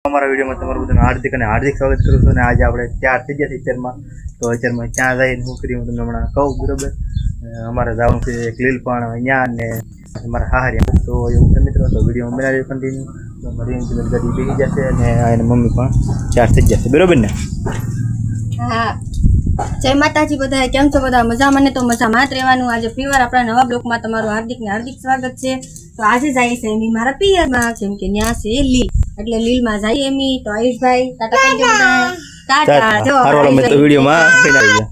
અમારા વિડીયોમાં તમારું બધાનું હાર્દિક અને હાર્દિક સ્વાગત કરું છું. અને આજે આપણે 4 થઈ ગયા પિક્ચરમાં. તો પિક્ચરમાં ક્યાં જઈને શું કર્યું હું તમને હમણાં કહું. બરાબર, અમારે જવાનું છે એક લીલપણ અહીંયા ને અમારા હાહરિયા. તો એવું છે મિત્રો, તો વિડીયોમાં બનાવી કન્ટિન્યુ. તો મારી ગાડી બેસી જશે અને એને મમ્મી પણ 4 થઈ જશે. બરાબર ને? હા, જય માતાજી બધા. કેમ છો બધા? મજામાં ને? તો મજામાં જ રહેવાનું. આજે ફરીવાર આપણા નવા બ્લોકમાં તમારું હાર્દિક ને હાર્દિક સ્વાગત છે. તો આજે જાય છે એમી મારા પિયરમાં, જેમ કે ત્યાં છે લીલ, એટલે લીલમાં જાય એમી. તો આયુષભાઈ ટાટા કરી દો બધા. ટાટા. જો હારો મેં તો વિડીયોમાં બનાવી દીધા.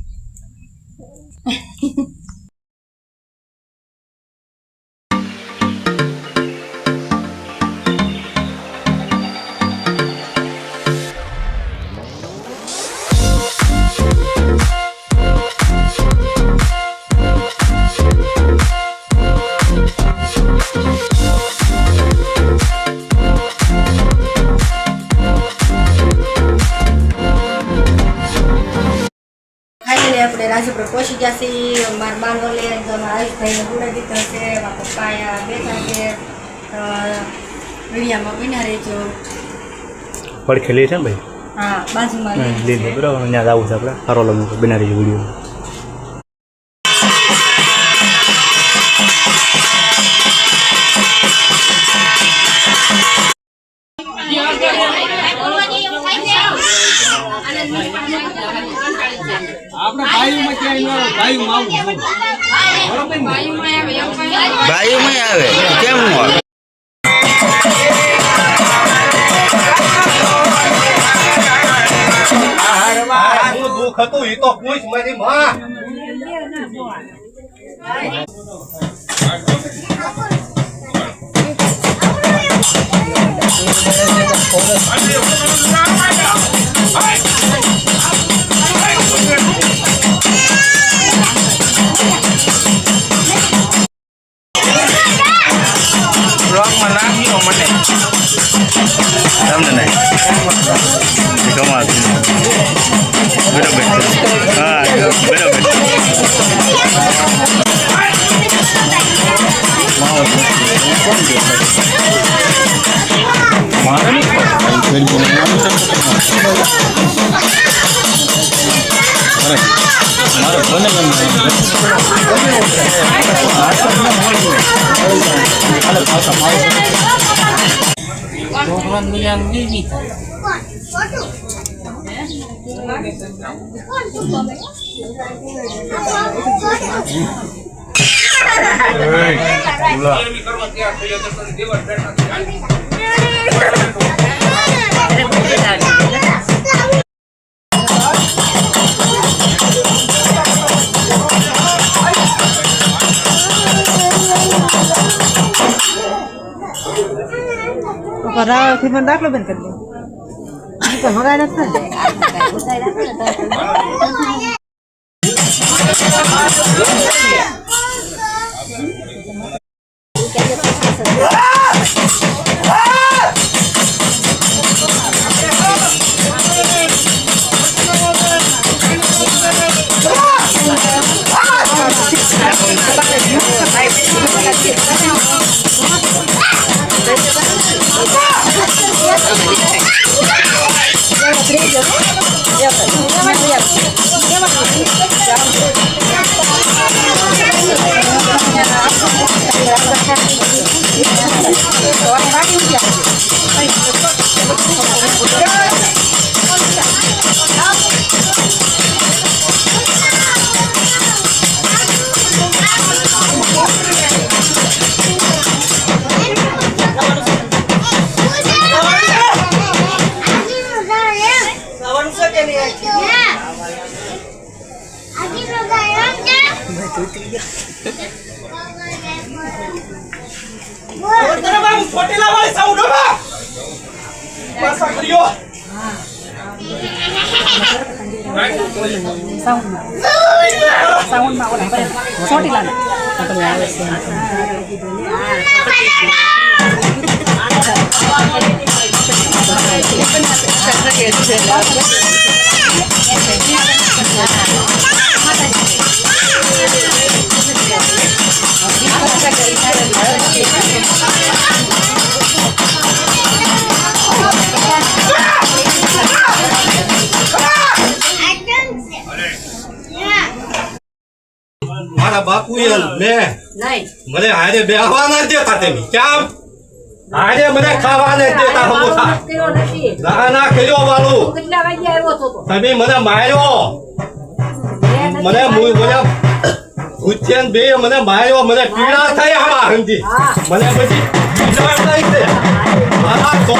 આપણે રાજપુર પહોંચી ગયા છીએ. મારા બાનો લે આયુષભાઈને ગુડા દીધો છે. મારા પપ્પા અહીંયા બેઠા છે. વિડીયામાં બના રહેજો. પડખે લે છે ને ભાઈ? હા, બાજુમાં લે બરાબર. ત્યાં આવું છે આપણે. સારો લાગે બના રહેજો વિડીયો. આપણે બાયુમાં ક્યાં બાયુમાં આવે કેમ હોય? દુઃખ હતું એ તો પૂછ મારી માં. તમને નહીં કમાલ. બરાબર. હા બરાબર. રાવથી મને દાખલો બંધ કરી દે. મગાઈ નથી. બાપુ મેં નહીં મને હારે બેહવા ના દેતા તમે કેમ હારે મને ખાવા નથી દેતા સમોસા કર્યો નથી ના ના કર્યો વાળું કેટલા વાગે આવ્યો તો તમે મને માર્યો મને ભૂચ્યા બે મને માર્યો મને પીડા થઈ આમાં હંજી મને પછી પીડા થઈ છે મારા તો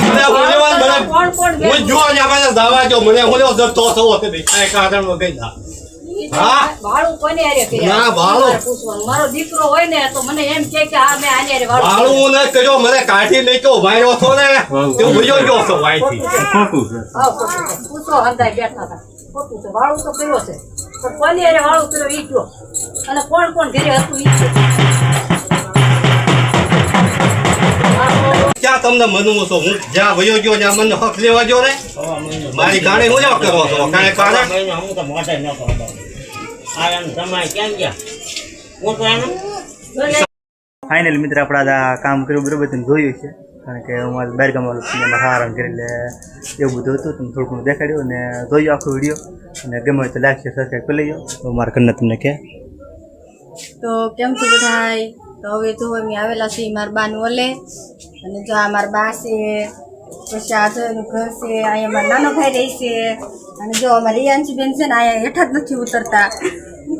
મને બોલ્યો મને કોણ કોણ હું જો મને દાવા જો મને બોલ્યો તો થવો તે કઈ કારણ વગર ના હા ભાડું કોને હારે કર્યા ના, ભાડું. મારે પૂછવાનું. મારો દીકરો હોય ને તો મને એમ કે હા મેં આને હારે ભાડું વાળું ને કર્યો મને કાઢી મેક્યો માર્યો છો ને તે ભૂલ્યો ગયો છો વાયથી પૂછો હરદાય બેઠા હતા ખોટું છે વાળું તો કર્યો છે પણ કોને હારે વાળું કર્યો ઈ કયો અને કોણ કોણ ઘરે હતું ઈ કયો. ક્યાં તમને મનવું છો હું જ્યાં વયો ગયો ત્યાં મને હક લેવા ગયો ને મારી ગાડી હું લેવા કરો છો કાંઈ કારણ હું તો મોઢે ન કહું આ એમ તમારે ક્યાં ગયા હું તો એમ ફાઇનલ મિત્ર આપણે આ કામ કર્યું બરોબર તમે જોયું છે કારણ કે અમારે બહાર ગામવાળું સિનેમા હારણ કરી એટલે એવું બધું હતું તમે થોડું ઘણું દેખાડ્યું અને જોયું આખો વિડીયો અને ગમે હોય તો લાઈક શેર સબસ્ક્રાઈબ કરી લેજો તો મારા ઘરના તમને કે તો કેમ છો બધાય તો હવે જો અમે આવેલા છીએ મારા બાનું ઓલે અને જો આ મારા બા છે પછી આ જો એનું ઘર છે અહીંયા મારા નાનો ભાઈ રહે છે અને જો અમારી રિયાંશી બેન છે ને અહીંયા હેઠા જ નથી ઉતરતા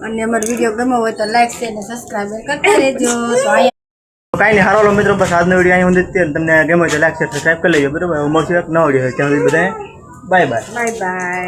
અને અમારો વિડીયો ગમ્યો હોય તો લાઈક શેર અને સબસ્ક્રાઈબ કરતા રહેજો તો અહીંયા કાંઈ નહીં હારો મિત્રો બસ આજનો વિડીયો અહીં ઊંધી તમને ગમ્યો હોય તો લાઈક શેર સબસ્ક્રાઈબ કરી લેજો બરાબર મળશું એક નવો વિડીયો ત્યાં સુધી બધાએ બાય બાય. Bye bye.